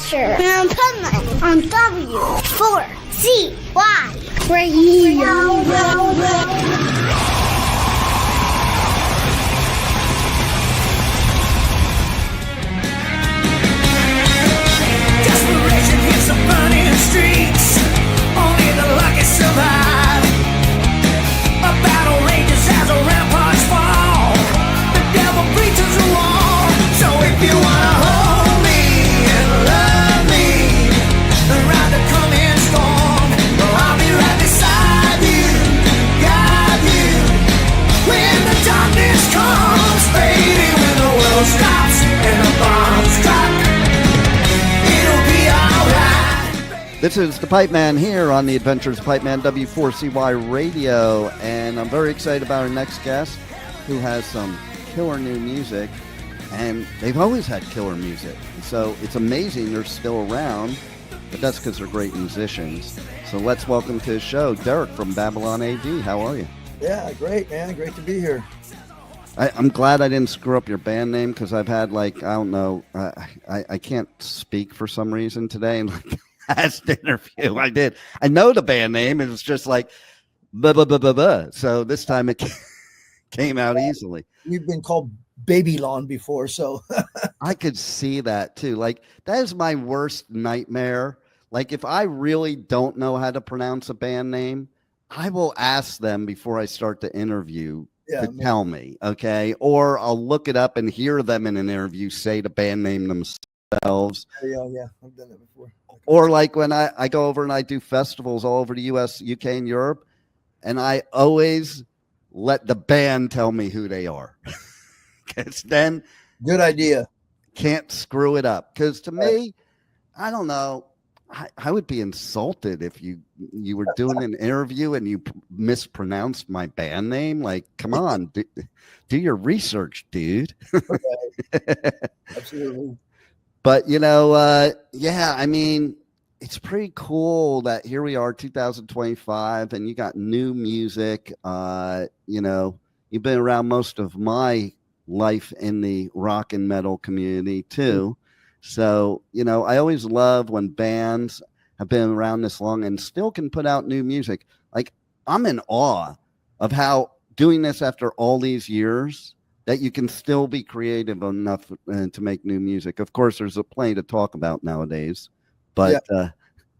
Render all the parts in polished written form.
Chapter in Puntland on W4CY Radio. Desperation hits the burning streets. Only the lucky survive. A battle rages as the ramparts fall. The devil breaches the wall. So if you wanna hold me and love me, then ride the coming storm. Well, I'll be right beside you, guide you. When the darkness comes, baby, when the world stops and the bombs drop, it'll be alright. This is the Pipe Man here on the Adventures of Pipe Man W4CY Radio, and I'm very excited about our next guest who has some killer new music, and they've always had killer music, so it's amazing they're still around, but that's because they're great musicians. So let's welcome to the show Derek from Babylon A.D. How are you? Yeah, great, man. Great to be here. I'm glad I didn't screw up your band name, because I've had, like, I don't know, I can't speak for some reason today, and like, last interview I did, I know the band name, it was just like blah, blah, blah, blah, blah. So this time it came out easily. You've been called Babylon before, so I could see that too. Like, that is my worst nightmare. Like, if I really don't know how to pronounce a band name, I will ask them before I start the interview to tell me, okay? Or I'll look it up and hear them in an interview say the band name themselves. Yeah, I've done that before. Or like when I go over and I do festivals all over the US, UK, and Europe, and I always let the band tell me who they are. Because then Good idea. can't screw it up. Because to me, I don't know, I would be insulted if you were doing an interview and you mispronounced my band name. Like, come on, do your research, dude. Okay. Absolutely. But, you know, yeah, I mean, it's pretty cool that here we are, 2025, and you got new music. You know, you've been around most of my life in the rock and metal community, too. So, you know, I always love when bands have been around this long and still can put out new music. Like, I'm in awe of how doing this after all these years, that you can still be creative enough to make new music. Of course, there's plenty to talk about nowadays, but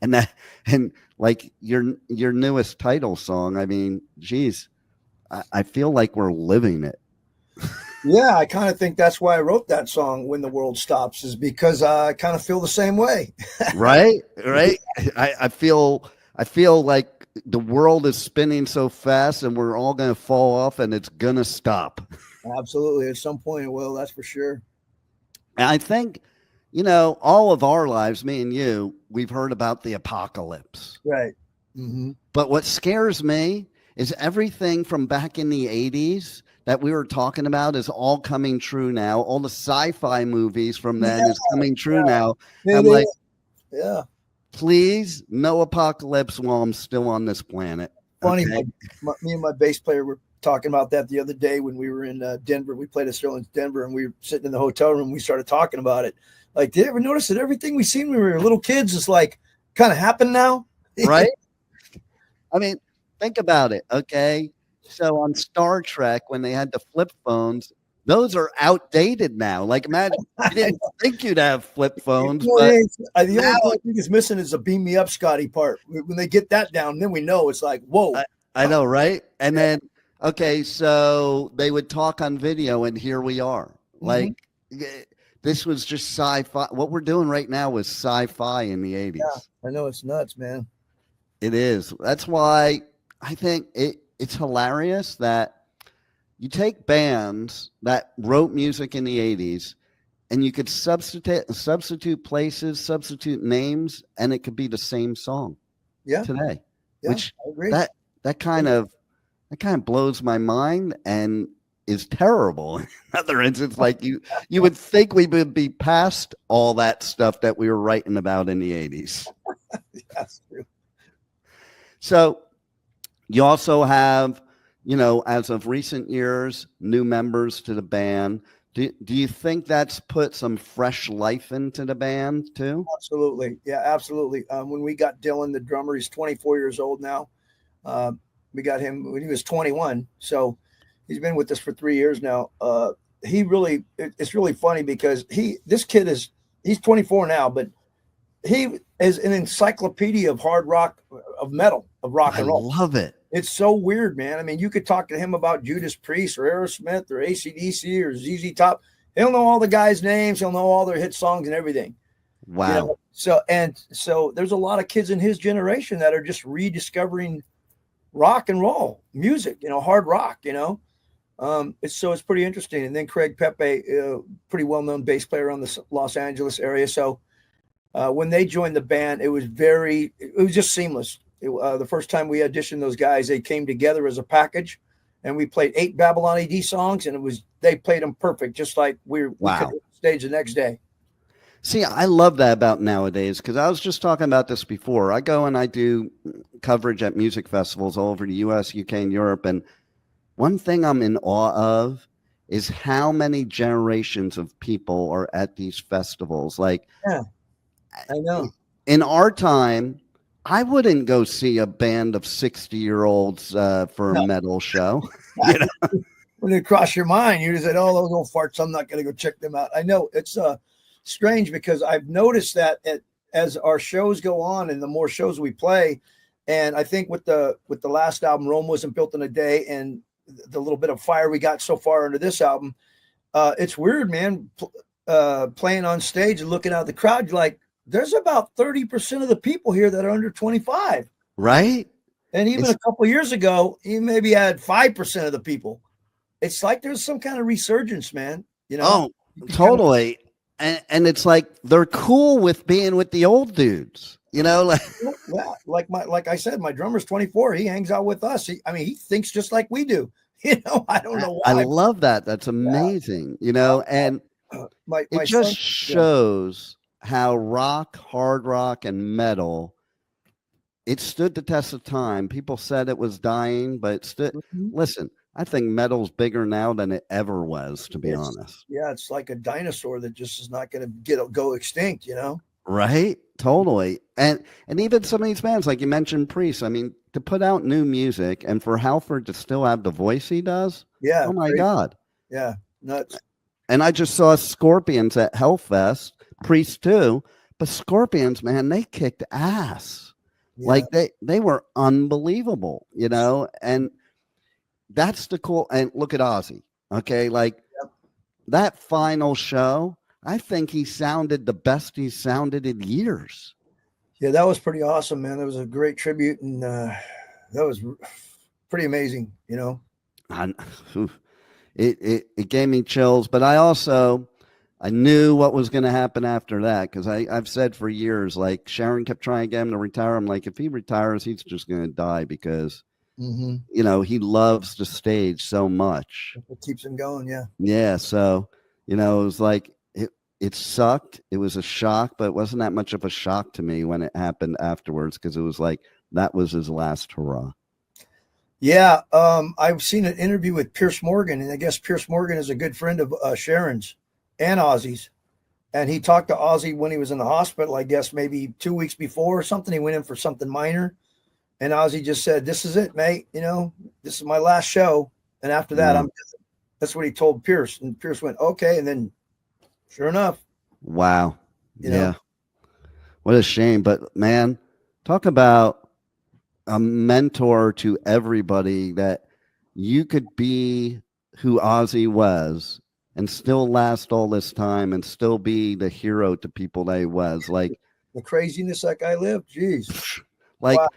and like your newest title song, I mean, geez, I feel like we're living it. Yeah, I kind of think that's why I wrote that song, When the World Stops, is because I kind of feel the same way. Right. I feel like the world is spinning so fast and we're all going to fall off and it's going to stop. Absolutely. At some point it will, that's for sure. And I think, you know, all of our lives, me and you, we've heard about the apocalypse. Right. Mm-hmm. But what scares me is everything from back in the 80s that we were talking about is all coming true now. All the sci-fi movies from then is coming true now. I'm like, please, no apocalypse while I'm still on this planet. Funny, okay? me and my bass player were talking about that the other day when we were in Denver. We played a show in Denver, and we were sitting in the hotel room. We started talking about it. Like, did you ever notice that everything we seen when we were little kids is like kind of happened now? Right? I mean, think about it, okay? So on Star Trek, when they had the flip phones, those are outdated now. Like, imagine, you didn't think you'd have flip phones. The only thing is missing is a beam me up, Scotty part. When they get that down, then we know it's like, whoa. I know, right? And then, okay, so they would talk on video, and here we are. Like, this was just sci-fi. What we're doing right now was sci-fi in the 80s. Yeah, I know, it's nuts, man. It is. That's why I think it's hilarious that you take bands that wrote music in the 80s and you could substitute places, substitute names, and it could be the same song today. Yeah, which I agree. that kind of blows my mind and is terrible. In other instances, like you would think we would be past all that stuff that we were writing about in the 80s. That's true. So you also have, you know, as of recent years, new members to the band. Do you think that's put some fresh life into the band too? Absolutely. Yeah, absolutely. When we got Dylan, the drummer, he's 24 years old now. We got him when he was 21. So he's been with us for 3 years now. It's really funny because he's 24 now, but he is an encyclopedia of hard rock, of metal, of rock and roll. I love it. It's so weird, man. I mean, you could talk to him about Judas Priest or Aerosmith or AC/DC or ZZ Top. He'll know all the guys' names. He'll know all their hit songs and everything. Wow. You know? So there's a lot of kids in his generation that are just rediscovering rock and roll music, hard rock, it's pretty interesting. And then Craig Pepe, pretty well-known bass player on the Los Angeles area. So when they joined the band, it was just seamless. The first time we auditioned those guys, they came together as a package, and we played 8 Babylon A.D. songs, and they played them perfect, just like we could hit the stage the next day. See, I love that about nowadays, because I was just talking about this before. I go and I do coverage at music festivals all over the US, UK, and Europe, and one thing I'm in awe of is how many generations of people are at these festivals. Like, yeah, I know. In our time, I wouldn't go see a band of 60-year-olds for a metal show. When it crossed your mind, you just said, "Oh, those old farts! I'm not going to go check them out." I know it's strange because I've noticed that as our shows go on and the more shows we play, and I think with the last album, Rome Wasn't Built in a Day, and the little bit of fire we got so far into this album, it's weird, man. Playing on stage and looking out at the crowd, you're like, there's about 30% of the people here that are under 25. Right. And even a couple of years ago, you maybe had 5% of the people. It's like there's some kind of resurgence, man. Oh, totally. And it's like they're cool with being with the old dudes, like yeah, like I said, my drummer's 24. He hangs out with us. He thinks just like we do. I don't know why. I love that. That's amazing. And it just shows how rock, hard rock, and metal, it stood the test of time. People said it was dying, but it stood. Listen, I think metal's bigger now than it ever was, to be honest. Yeah, it's like a dinosaur that just is not going to go extinct, Right? Totally. And even some of these bands, like you mentioned Priest, I mean, to put out new music and for Halford to still have the voice he does. Yeah. Oh my God. Yeah. Nuts. And I just saw Scorpions at Hellfest, Priest too, but Scorpions, man, they kicked ass. Yeah. Like they were unbelievable, and that's the cool. And look at Ozzy. Okay. Like that final show, I think he sounded the best he's sounded in years. Yeah, that was pretty awesome, man. That was a great tribute, and that was pretty amazing, It gave me chills, but I knew what was going to happen after that, because I've said for years, like Sharon kept trying to get him to retire. I'm like, if he retires, he's just going to die because, he loves the stage so much. It keeps him going, yeah. Yeah, so, it was like, it sucked. It was a shock, but it wasn't that much of a shock to me when it happened afterwards, because it was like, that was his last hurrah. Yeah, I've seen an interview with Pierce Morgan, and I guess Pierce Morgan is a good friend of Sharon's and Ozzy's. And he talked to Ozzy when he was in the hospital, I guess maybe 2 weeks before or something. He went in for something minor. And Ozzy just said, "This is it, mate. This is my last show. And after that, that's what he told Pierce. And Pierce went, okay. And then sure enough. Wow. Yeah. What a shame. But man, talk about a mentor to everybody, that you could be who Ozzy was and still last all this time and still be the hero to people that he was. Like the craziness that guy lived. Jeez. Like, wow.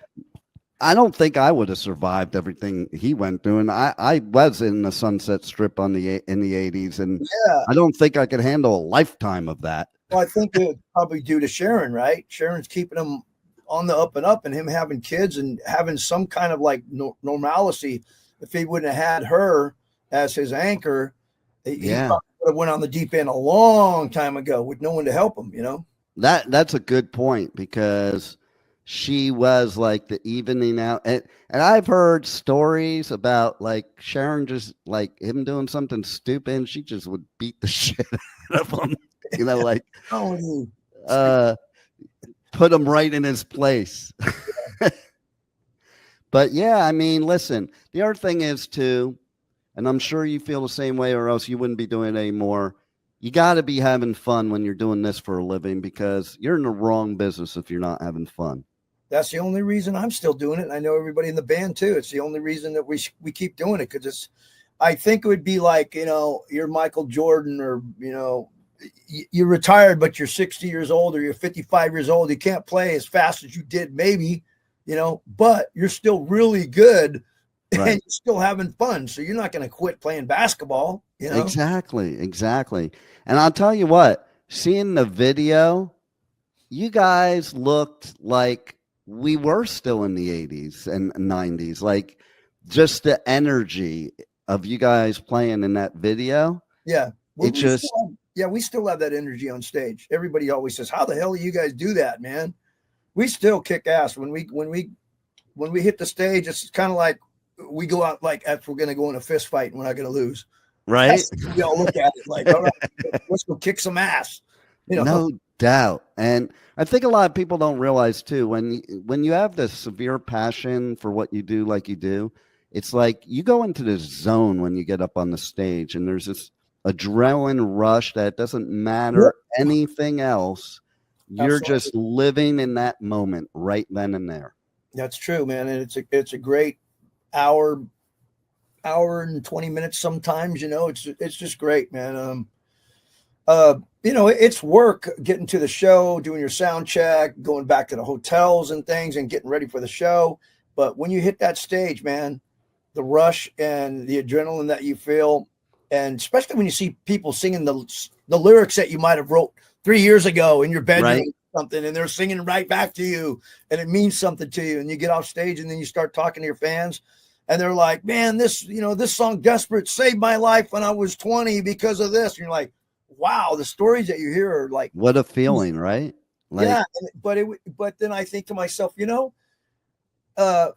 I don't think I would have survived everything he went through. And I was in the Sunset Strip in the 80s, and I don't think I could handle a lifetime of that. Well, I think it was probably due to Sharon, right? Sharon's keeping him on the up and up, and him having kids and having some kind of like normalcy. If he wouldn't have had her as his anchor, he probably would have went on the deep end a long time ago with no one to help him, That's a good point, because she was like the evening out. And I've heard stories about like Sharon just like him doing something stupid and she just would beat the shit out of him, you know, like put him right in his place. But yeah, I mean, listen, the other thing is too, and I'm sure you feel the same way or else you wouldn't be doing it anymore. You got to be having fun when you're doing this for a living because you're in the wrong business if you're not having fun. That's the only reason I'm still doing it. And I know everybody in the band too. It's the only reason that we keep doing it. Cause I think it would be like, you know, you're Michael Jordan or, you know, you're retired, but you're 60 years old or you're 55 years old. You can't play as fast as you did maybe, you know, but you're still really good and you're still having fun. So you're not going to quit playing basketball, you know? Exactly. And I'll tell you what, seeing the video, you guys looked like we were still in the 80s and 90s, like just the energy of you guys playing in that video. Yeah. Well, we still have that energy on stage. Everybody always says, how the hell do you guys do that, man? We still kick ass when we hit the stage. It's kind of like we go out like if we're going to go in a fist fight and we're not going to lose. Right. We all look at it like, all right, let's go kick some ass. You know? No doubt. And I think a lot of people don't realize too, when you have this severe passion for what you do, like you do, it's like you go into this zone when you get up on the stage and there's this adrenaline rush that doesn't matter anything else. You're Absolutely. Just living in that moment right then and there. That's true, man. And it's a great hour and 20 minutes sometimes, you know, it's just great, man. You know, it's work getting to the show, doing your sound check, going back to the hotels and things and getting ready for the show. But when you hit that stage, man, the rush and the adrenaline that you feel, and especially when you see people singing the lyrics that you might have wrote 3 years ago in your bedroom or something, and they're singing right back to you and it means something to you. And you get off stage and then you start talking to your fans and they're like, man, this song Desperate saved my life when I was 20 because of this. And you're like, wow, the stories that you hear are like, what a feeling, right? Like, yeah. But then I think to myself, you know,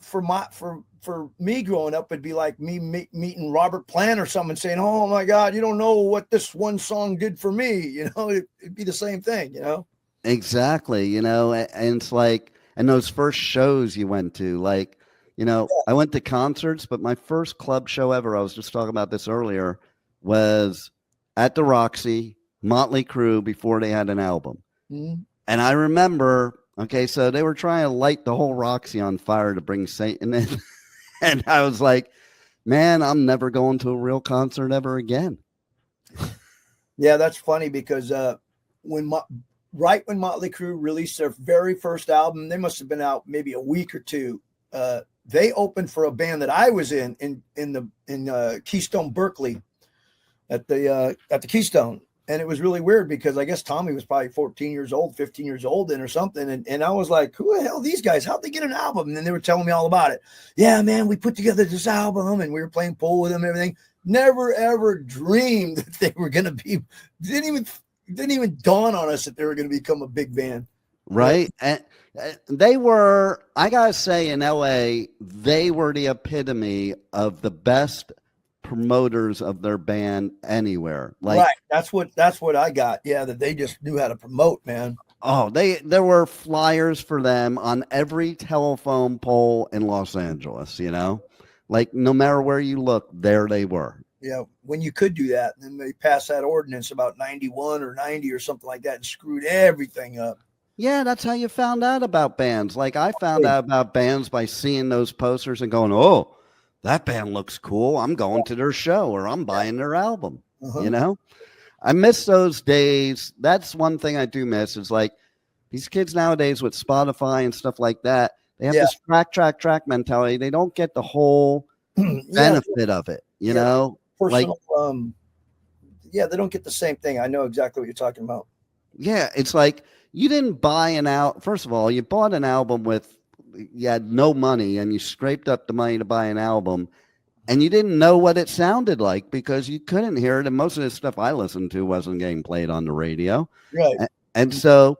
for me growing up, it'd be like me meeting Robert Plant or someone saying, oh my God, you don't know what this one song did for me. You know, it'd be the same thing, you know? Exactly. You know, and it's like, and those first shows you went to, like, you know, I went to concerts, but my first club show ever, I was just talking about this earlier, was at the Roxy, Motley Crue, before they had an album. Mm-hmm. And I remember, okay, so they were trying to light the whole Roxy on fire to bring Satan in. And I was like, man, I'm never going to a real concert ever again. Yeah, that's funny because when Motley Crue released their very first album, they must have been out maybe a week or two. They opened for a band that I was in Keystone, Berkeley, at the Keystone. And it was really weird because I guess Tommy was probably 14 years old, 15 years old then or something. And I was like, who the hell are these guys? How'd they get an album? And then they were telling me all about it. Yeah, man, we put together this album and we were playing pool with them and everything. Never, ever dreamed that they were going to be, didn't even dawn on us that they were going to become a big band. Right. And they were, I got to say, in LA, they were the epitome of the best promoters of their band anywhere. Like, right. That's what I got. Yeah. That they just knew how to promote, man. Oh, there were flyers for them on every telephone pole in Los Angeles, you know, like no matter where you look, there they were. Yeah. When you could do that, and then they passed that ordinance about 91 or 90 or something like that and screwed everything up. Yeah. That's how you found out about bands. Like I found out about bands by seeing those posters and going, oh, that band looks cool. I'm going to their show or I'm buying their album. You know, I miss those days. That's one thing I do miss is like these kids nowadays with Spotify and stuff like that. They have this track mentality. They don't get the whole benefit of it, you know? Personal, like, they don't get the same thing. I know exactly what you're talking about. Yeah. It's like you didn't buy an album. First of all, you bought an album you had no money and you scraped up the money to buy an album and you didn't know what it sounded like because you couldn't hear it. And most of the stuff I listened to wasn't getting played on the radio. Right. And so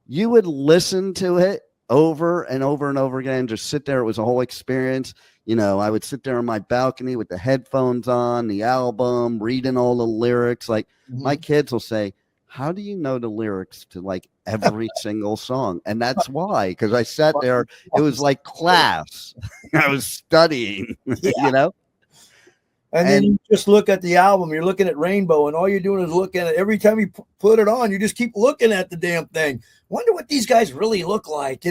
you would listen to it over and over and over again. Just sit there. It was a whole experience. I would sit there on my balcony with the headphones on, the album, reading all the lyrics. Like my kids will say, how do you know the lyrics to like every single song? And that's why, because I sat there. It was like class. I was studying, And then you just look at the album. You're looking at Rainbow, and all you're doing is looking at it. Every time you put it on, you just keep looking at the damn thing. Wonder what these guys really look like,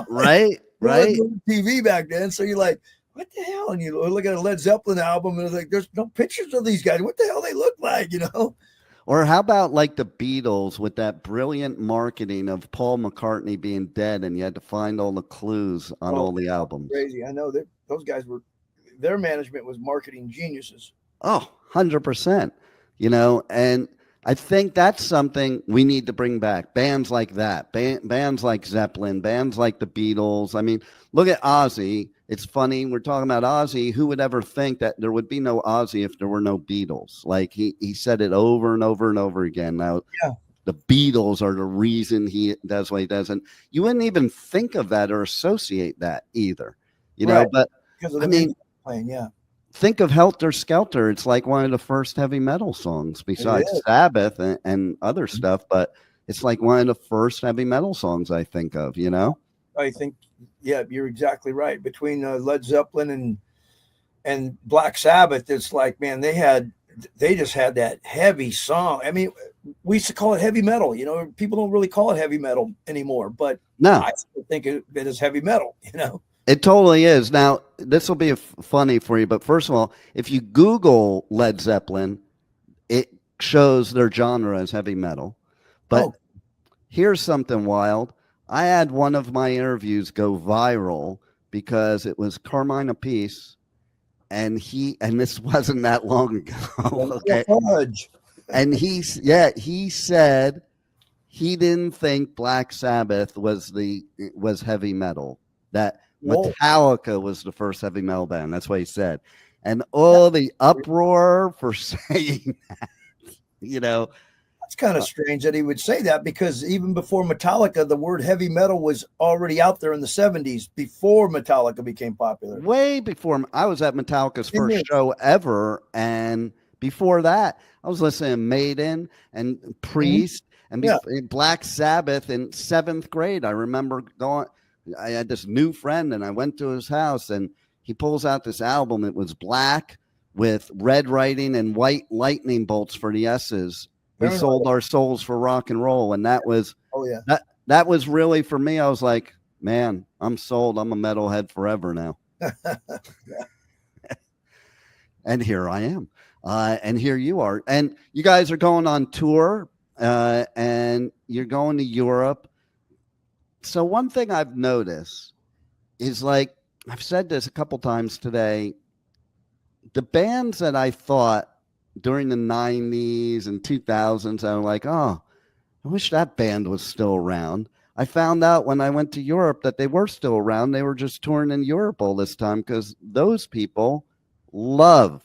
Right. TV back then. So you're like, what the hell? And you look at a Led Zeppelin album, and it's like, there's no pictures of these guys. What the hell they look like, Or how about like the Beatles with that brilliant marketing of Paul McCartney being dead, and you had to find all the clues on all the albums. Crazy. I know that those guys their management was marketing geniuses. Oh, 100%. And I think that's something we need to bring back. Bands like that, bands like Zeppelin, bands like the Beatles. I mean, look at Ozzy. It's funny. We're talking about Ozzy. Who would ever think that there would be no Ozzy if there were no Beatles? Like he said it over and over and over again. Now, the Beatles are the reason he does what he does. And you wouldn't even think of that or associate that either, but I mean, think of Helter Skelter. It's like one of the first heavy metal songs besides Sabbath and other stuff, but it's like one of the first heavy metal songs I think of, I think, you're exactly right. Between Led Zeppelin and Black Sabbath, it's like, man, they just had that heavy song. I mean, we used to call it heavy metal. People don't really call it heavy metal anymore, but no, I still think it is heavy metal. It totally is. Now, this will be funny for you, but first of all, if you Google Led Zeppelin, it shows their genre as heavy metal. But here's something wild. I had one of my interviews go viral because it was Carmine Appice, and this wasn't that long ago. Okay. And he said he didn't think Black Sabbath was heavy metal. That Metallica was the first heavy metal band. That's what he said. And all the uproar for saying that, It's kind of strange that he would say that, because even before Metallica, the word heavy metal was already out there in the 70s, before Metallica became popular. Way before. I was at Metallica's first show ever. And before that, I was listening to Maiden and Priest and Black Sabbath in 7th grade. I remember I had this new friend, and I went to his house, and he pulls out this album. It was black with red writing and white lightning bolts for the S's. We sold our souls for rock and roll. And that was, that was really for me. I was like, man, I'm sold. I'm a metalhead forever now. And here I am. And here you are. And you guys are going on tour, and you're going to Europe. So one thing I've noticed is, like, I've said this a couple times today, the bands that I thought during the 90s and 2000s, I'm like, oh, I wish that band was still around. I found out when I went to Europe that they were still around. They were just touring in Europe all this time, because those people love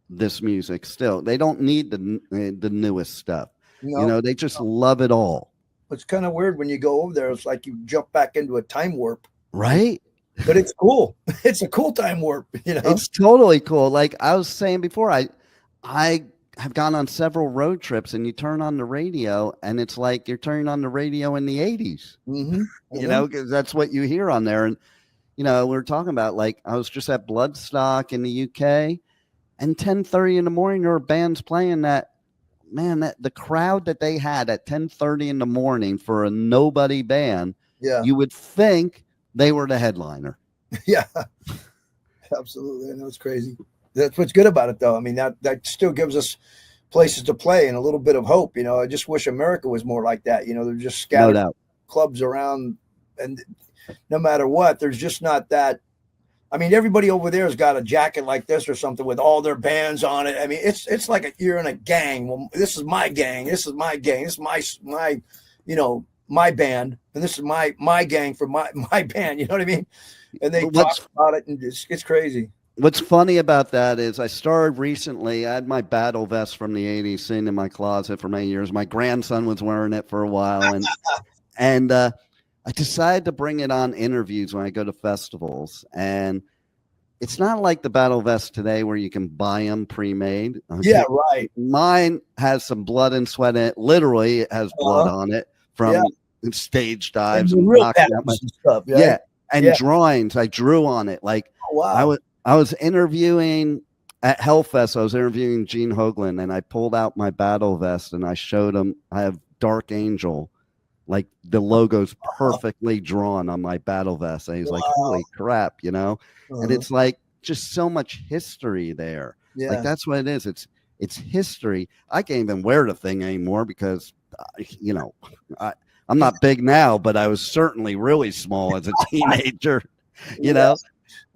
this music still. They don't need the newest stuff. They just love it all. It's kind of weird when you go over there. It's like you jump back into a time warp. Right. But it's cool. It's a cool time warp. It's totally cool. Like I was saying before, I have gone on several road trips, and you turn on the radio, and it's like you're turning on the radio in the 80s, because that's what you hear on there. And, we were talking about, like, I was just at Bloodstock in the UK, and 10:30 in the morning, there were bands playing that. Man, the crowd that they had at 10:30 in the morning for a nobody band, you would think they were the headliner. Yeah, absolutely. I know, it's crazy. That's what's good about it, though. I mean, that still gives us places to play and a little bit of hope. I just wish America was more like that. They're just scattered clubs around, and no matter what, there's just not that. I mean, everybody over there has got a jacket like this or something with all their bands on it. I mean, it's like you're in a gang. Well, this is my gang. This is my gang. This is my my band, and this is my gang for my band. You know what I mean? And they talk about it, and it's crazy. What's funny about that is I started recently. I had my battle vest from the 80s sitting in my closet for many years. My grandson was wearing it for a while, and I decided to bring it on interviews when I go to festivals, and it's not like the battle vests today where you can buy them pre-made. Yeah, right. Mine has some blood and sweat in it. Literally, it has blood on it from stage dives and and real knocking out patterns and stuff. Right? yeah, and Yeah. drawings. I drew on it. Like Oh, wow. I was interviewing at Hellfest. I was interviewing Gene Hoglan, and I pulled out my battle vest and I showed him. I have Dark Angel. Like the logo's perfectly drawn on my battle vest. And he's like, holy crap, you know? And it's like just so much history there. Yeah. Like that's what it is. It's history. I can't even wear the thing anymore because, you know, I'm not big now, but I was certainly really small as a teenager, you know?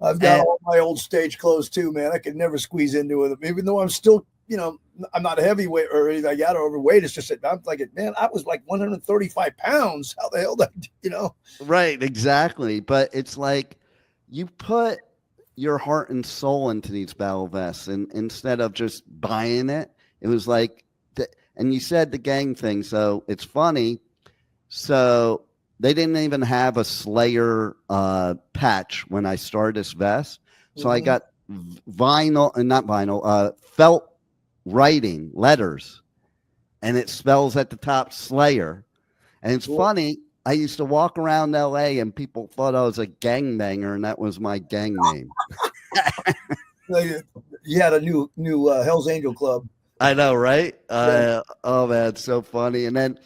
I've got all my old stage clothes too, man. I could never squeeze into them, even though I'm still, you know, I'm not a heavyweight or anything like that or overweight. It's just that I'm like, man, I was like 135 pounds. How the hell did I, you know? Right, exactly. But it's like you put your heart and soul into these battle vests, and instead of just buying it, it was like, and you said the gang thing, so it's funny. So they didn't even have a Slayer patch when I started this vest. So I got felt writing letters, and it spells at the top Slayer. And it's funny, I used to walk around LA and people thought I was a gangbanger, and that was my gang name. You had a new Hell's Angel club. I know, right? Oh man, it's so funny. And then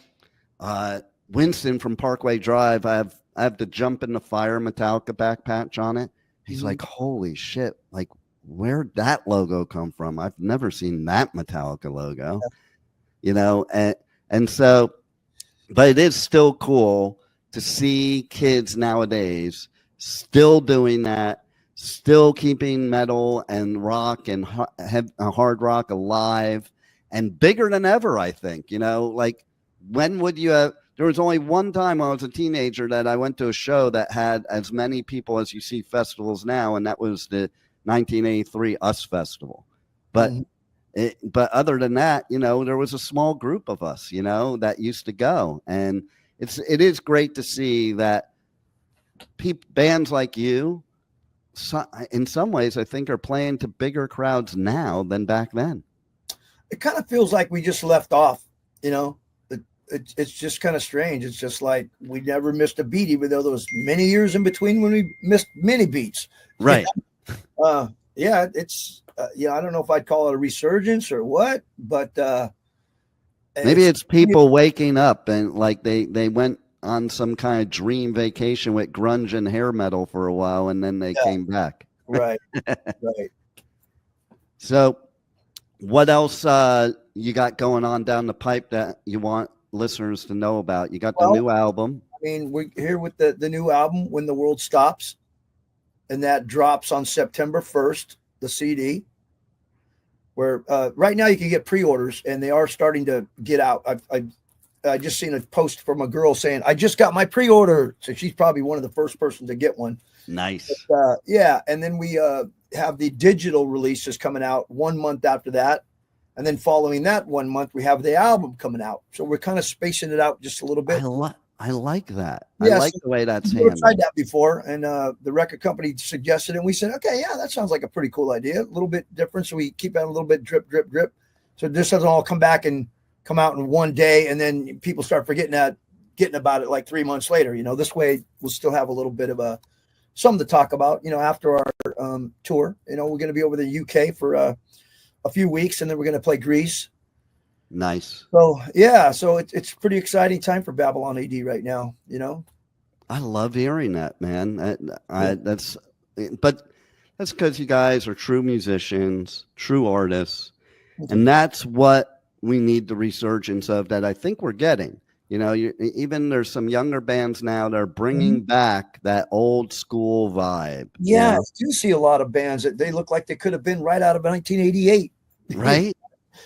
Winston from Parkway Drive, I have the Jump in the Fire Metallica back patch on it. He's like, holy shit, like where'd that logo come from? I've never seen that Metallica logo, you know? And so, but it is still cool to see kids nowadays still doing that, still keeping metal and rock and hard rock alive and bigger than ever, I think, you know, like when would you have, there was only one time when I was a teenager that I went to a show that had as many people as you see festivals now, and that was the 1983 US Festival. But but other than that, you know, there was a small group of us, you know, that used to go, and it is great to see that bands like you, in some ways, I think, are playing to bigger crowds now than back then. It kind of feels like we just left off, you know. It's just kind of strange. It's just like we never missed a beat, even though there was many years in between when we missed many beats. Right. Yeah, it's I don't know if I'd call it a resurgence or what, but maybe it's people waking up and like they went on some kind of dream vacation with grunge and hair metal for a while, and then they came back. Right. Right. So what else you got going on down the pipe that you want listeners to know about? You got the new album. I mean, we're here with the new album, When the World Stops, and that drops on September 1st, the CD, where right now you can get pre-orders, and they are starting to get out. I just seen a post from a girl saying, I just got my pre-order. So she's probably one of the first persons to get one. Nice. But, yeah. And then we have the digital releases coming out 1 month after that. And then following that 1 month, we have the album coming out. So we're kind of spacing it out just a little bit. I like that. Yeah, I like the way that's handled. handled. We've tried that before, and the record company suggested it. And we said, okay, yeah, that sounds like a pretty cool idea. A little bit different. So we keep out a little bit drip, drip, drip. So this doesn't all come out in one day, and then people start getting about it like 3 months later. You know, this way we'll still have a little bit of something to talk about, you know, after our tour. You know, we're going to be over the UK for a few weeks, and then we're going to play Greece. Nice. So yeah, so it's pretty exciting time for Babylon AD right now, you know. I love hearing that, man. That's because you guys are true musicians, true artists, and that's what we need the resurgence of that I think we're getting. You know, even there's some younger bands now that are bringing back that old school vibe. Yeah, you know? I do see a lot of bands that they look like they could have been right out of 1988. Right?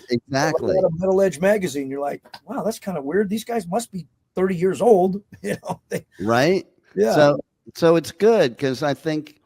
Exactly. Out of Metal Edge magazine, you're like, wow, that's kind of weird. These guys must be 30 years old, you know? Right? Yeah. So it's good because I think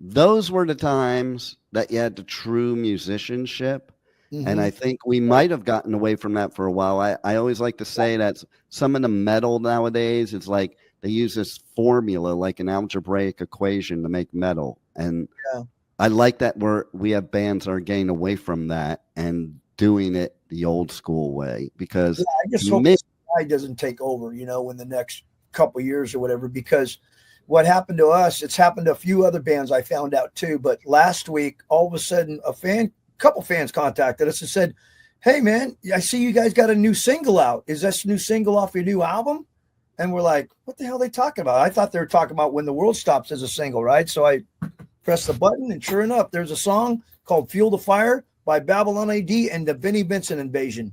those were the times that you had the true musicianship. And I think we might have gotten away from that for a while. I always like to say that some of the metal nowadays is like they use this formula like an algebraic equation to make metal. And Yeah. I like that we have bands that are getting away from that and doing it the old school way, because I just hope this guy doesn't take over, in the next couple years or whatever, because what happened to us, it's happened to a few other bands I found out too. But last week, all of a sudden, a couple fans contacted us and said, "Hey man, I see you guys got a new single out. Is this new single off your new album?" And we're like, "What the hell are they talking about?" I thought they were talking about When the World Stops as a single, right? So I pressed the button, and sure enough, there's a song called "Fuel the Fire" by Babylon A.D. and the Vinnie Vincent Invasion.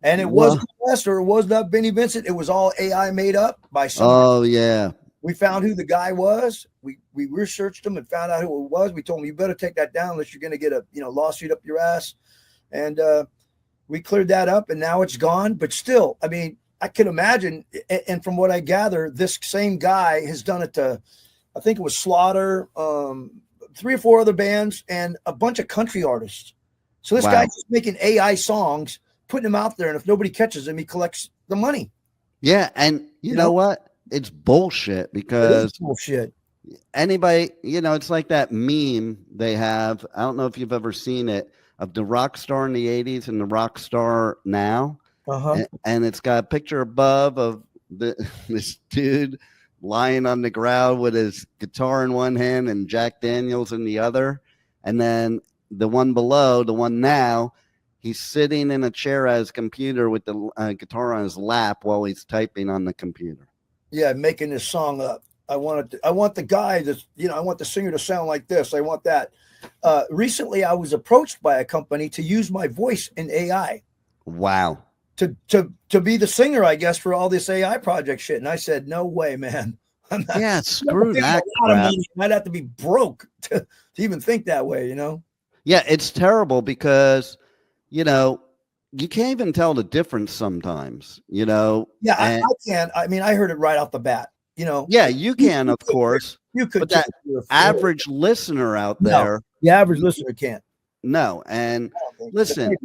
And it wasn't West, or it was not Vinnie Vincent. It was all AI made up by someone. Oh yeah. We found who the guy was. We researched him and found out who it was. We told him, "You better take that down unless you're going to get a lawsuit up your ass." And we cleared that up, and now it's gone. But still, I mean, I can imagine. And from what I gather, this same guy has done it to, I think it was Slaughter, 3 or 4 other bands, and a bunch of country artists. So this guy's just making AI songs, putting them out there, and if nobody catches them, he collects the money. Yeah, and you know what? It's bullshit, because bullshit. Anybody, it's like that meme they have. I don't know if you've ever seen it, of the rock star in the 80s and the rock star now. And it's got a picture above of this dude lying on the ground with his guitar in one hand and Jack Daniels in the other. And then the one below, the one now, he's sitting in a chair at his computer with the guitar on his lap while he's typing on the computer. Yeah, making this song up. I want the guy that's, I want the singer to sound like this. I want that. Recently, I was approached by a company to use my voice in AI. Wow. To be the singer, I guess, for all this AI project shit. And I said, "No way, man." Yeah, screw that crap. I'd have to be broke to even think that way, Yeah, it's terrible, because, you can't even tell the difference sometimes, Yeah, I can. I mean, I heard it right off the bat, Yeah, you can, of course. You could, but that average listener out there, the average listener can't. No, and listen,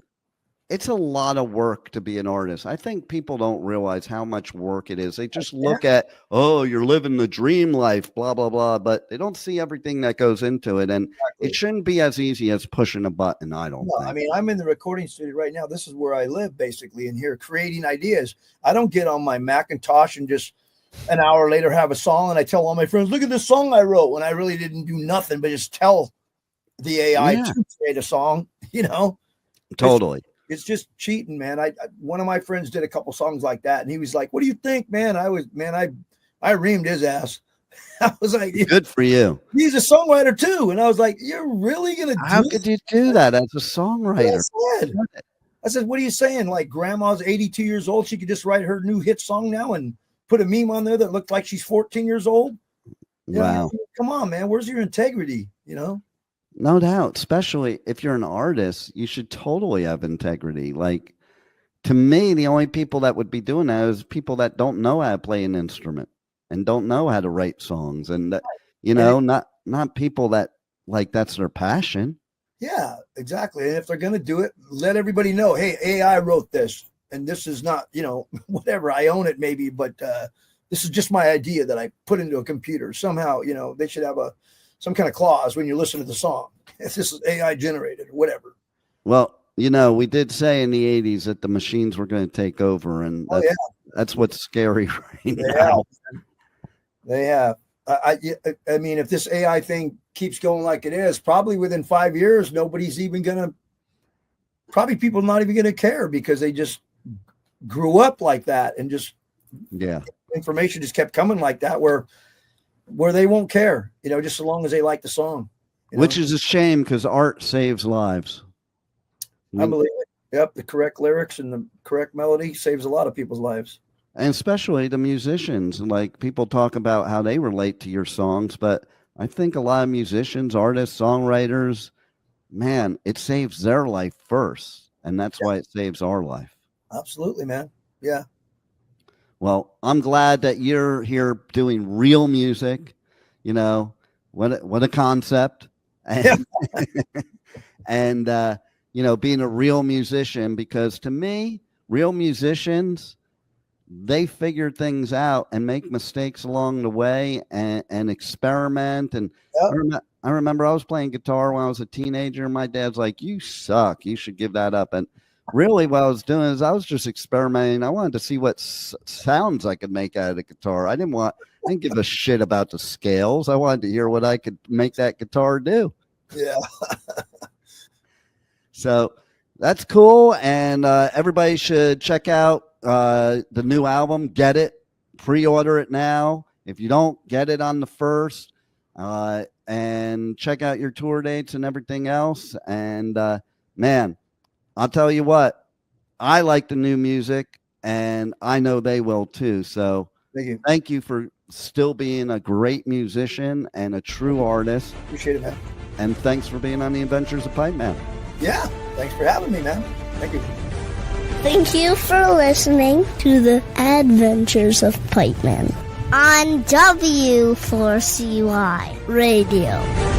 it's a lot of work to be an artist. I think people don't realize how much work it is. They just look at, oh, you're living the dream life, blah, blah, blah, but they don't see everything that goes into it. And it shouldn't be as easy as pushing a button, I don't think. I mean, I'm in the recording studio right now. This is where I live, basically, and here creating ideas. I don't get on my Macintosh and just an hour later have a song and I tell all my friends, "Look at this song I wrote," when I really didn't do nothing but just tell the AI to create a song, Totally. It's just cheating, man. One of my friends did a couple songs like that, and he was like, "What do you think, man?" I reamed his ass. I was like, "Good for you." He's a songwriter too, and I was like, "You're really gonna? How could you do that as a songwriter?" I said, "What are you saying? Like, grandma's 82 years old, she could just write her new hit song now and put a meme on there that looked like she's 14 years old?" Wow. Come on, man. Where's your integrity? No doubt, especially if you're an artist, you should totally have integrity. Like, to me, the only people that would be doing that is people that don't know how to play an instrument and don't know how to write songs, and not people that like that's their passion. Yeah, exactly. And if they're gonna do it, let everybody know, hey, AI wrote this, and this is not, whatever, I own it maybe, but this is just my idea that I put into a computer. Somehow, they should have some kind of clause when you listen to the song. If this is AI generated or whatever. Well, we did say in the 80s that the machines were going to take over, and that's what's scary right now. They have. I mean, if this AI thing keeps going like it is, probably within 5 years, nobody's even going to, people not even going to care, because they just grew up like that, and just information just kept coming like that, where they won't care, just as long as they like the song. Which is a shame, because art saves lives. I believe it. Yep, the correct lyrics and the correct melody saves a lot of people's lives. And especially the musicians. Like, people talk about how they relate to your songs, but I think a lot of musicians, artists, songwriters, man, it saves their life first. And that's why it saves our life. Absolutely, man. Yeah. Well, I'm glad that you're here doing real music. What a concept. And, and being a real musician, because to me, real musicians, they figure things out and make mistakes along the way and experiment. And Yep. I remember I was playing guitar when I was a teenager, and my dad's like, "You suck. You should give that up." And really, what I was doing is I was just experimenting. I wanted to see what sounds I could make out of the guitar. I didn't give a shit about the scales. I wanted to hear what I could make that guitar do. Yeah. So that's cool. And everybody should check out the new album. Get it. Pre-order it now. If you don't, get it on the 1st. And check out your tour dates and everything else. And man, I'll tell you what, I like the new music, and I know they will too. So thank you for still being a great musician and a true artist. Appreciate it, man. And thanks for being on the Adventures of Pipe Man. Yeah. Thanks for having me, man. Thank you. Thank you for listening to the Adventures of Pipe Man on W4CY Radio.